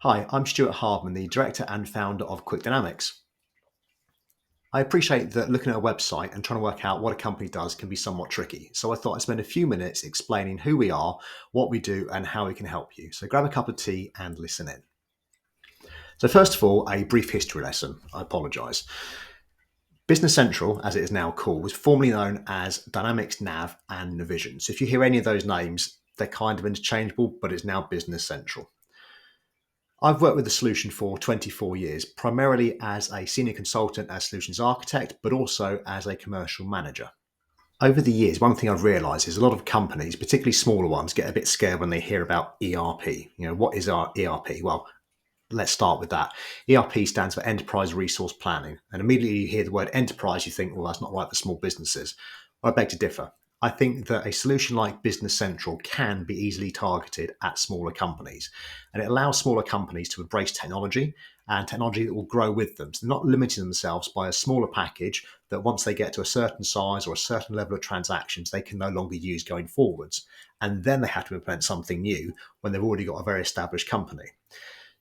Hi, I'm Stuart Hardman, the director and founder of Quick Dynamics. I appreciate that looking at a website and trying to work out what a company does can be somewhat tricky. So I thought I'd spend a few minutes explaining who we are, what we do, and how we can help you. So grab a cup of tea and listen in. So first of all, a brief history lesson. I apologise. Business Central, as it is now called, was formerly known as Dynamics Nav and Navision. So if you hear any of those names, they're kind of interchangeable, but it's now Business Central. I've worked with the solution for 24 years, primarily as a senior consultant as solutions architect, but also as a commercial manager. Over the years, one thing I've realized is a lot of companies, particularly smaller ones, get a bit scared when they hear about ERP. What is our ERP? Well, let's start with that. ERP stands for Enterprise Resource Planning. And immediately you hear the word enterprise, you think, well, that's not right for small businesses. Well, I beg to differ. I think that a solution like Business Central can be easily targeted at smaller companies. And it allows smaller companies to embrace technology and technology that will grow with them. So they're not limiting themselves by a smaller package that once they get to a certain size or a certain level of transactions, they can no longer use going forwards. And then they have to implement something new when they've already got a very established company.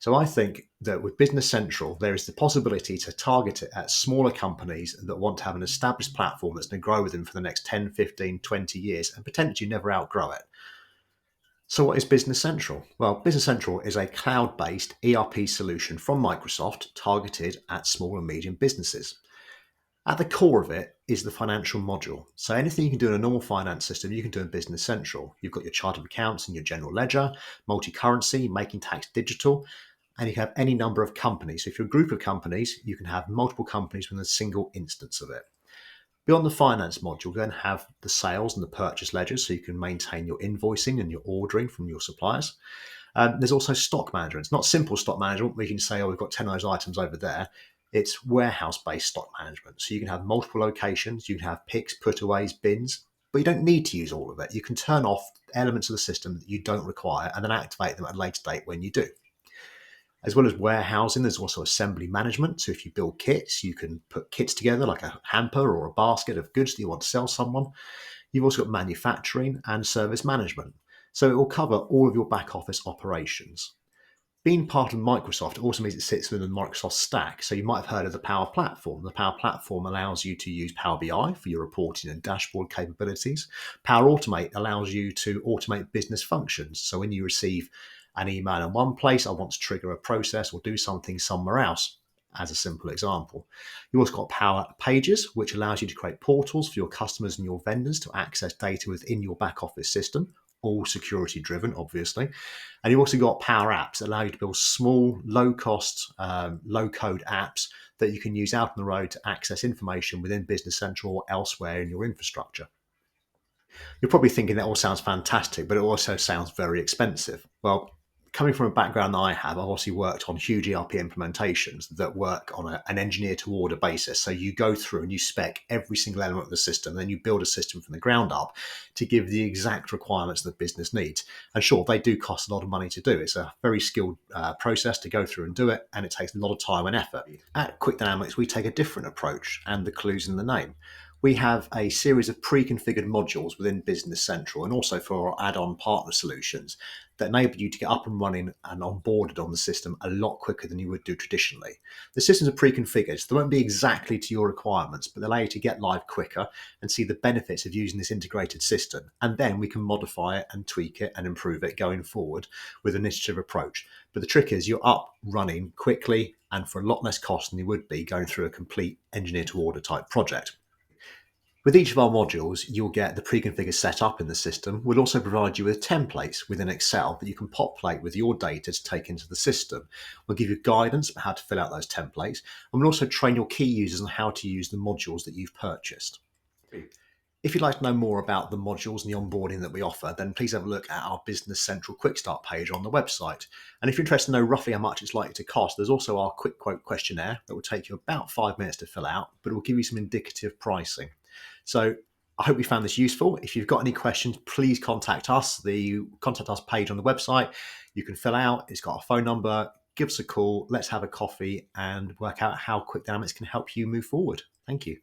So I think that with Business Central, there is the possibility to target it at smaller companies that want to have an established platform that's going to grow with them for the next 10, 15, 20 years and potentially never outgrow it. So what is Business Central? Well, Business Central is a cloud-based ERP solution from Microsoft targeted at small and medium businesses. At the core of it is the financial module. So anything you can do in a normal finance system, you can do in Business Central. You've got your chart of accounts and your general ledger, multi-currency, making tax digital, and you can have any number of companies. So if you're a group of companies, you can have multiple companies within a single instance of it. Beyond the finance module, you then have the sales and the purchase ledgers, so you can maintain your invoicing and your ordering from your suppliers. There's also stock management. It's not simple stock management where you can say, oh, we've got 10 of those items over there. It's warehouse-based stock management. So you can have multiple locations, you can have picks, putaways, bins, but you don't need to use all of it. You can turn off elements of the system that you don't require and then activate them at a later date when you do. As well as warehousing, there's also assembly management. So if you build kits, you can put kits together like a hamper or a basket of goods that you want to sell someone. You've also got manufacturing and service management. So it will cover all of your back office operations. Being part of Microsoft also means it sits within the Microsoft stack. So you might have heard of the Power Platform. The Power Platform allows you to use Power BI for your reporting and dashboard capabilities. Power Automate allows you to automate business functions. So when you receive an email in one place, I want to trigger a process or do something somewhere else, as a simple example. You also got Power Pages, which allows you to create portals for your customers and your vendors to access data within your back office system, all security driven, obviously. And you've also got Power Apps that allow you to build small, low cost, low code apps that you can use out on the road to access information within Business Central or elsewhere in your infrastructure. You're probably thinking that all sounds fantastic, but it also sounds very expensive. Well, coming from a background that I have, I've obviously worked on huge ERP implementations that work on an engineer to order basis. So you go through and you spec every single element of the system, then you build a system from the ground up to give the exact requirements that business needs. And sure, they do cost a lot of money to do. It's a very skilled process to go through and do it, and it takes a lot of time and effort. At Quick Dynamics, we take a different approach, and the clue's in the name. We have a series of pre-configured modules within Business Central and also for our add-on partner solutions that enable you to get up and running and onboarded on the system a lot quicker than you would do traditionally. The systems are pre-configured, so they won't be exactly to your requirements, but they allow you to get live quicker and see the benefits of using this integrated system. And then we can modify it and tweak it and improve it going forward with an initiative approach. But the trick is you're up running quickly and for a lot less cost than you would be going through a complete engineer to order type project. With each of our modules, you'll get the pre-configured setup in the system. We'll also provide you with templates within Excel that you can populate with your data to take into the system. We'll give you guidance on how to fill out those templates, and we'll also train your key users on how to use the modules that you've purchased. If you'd like to know more about the modules and the onboarding that we offer, then please have a look at our Business Central Quick Start page on the website. And if you're interested to know roughly how much it's likely to cost, there's also our quick quote questionnaire that will take you about 5 minutes to fill out, but it will give you some indicative pricing. So I hope you found this useful. If you've got any questions, please contact us. The contact us page on the website, you can fill out. It's got a phone number. Give us a call. Let's have a coffee and work out how Quick Dynamics can help you move forward. Thank you.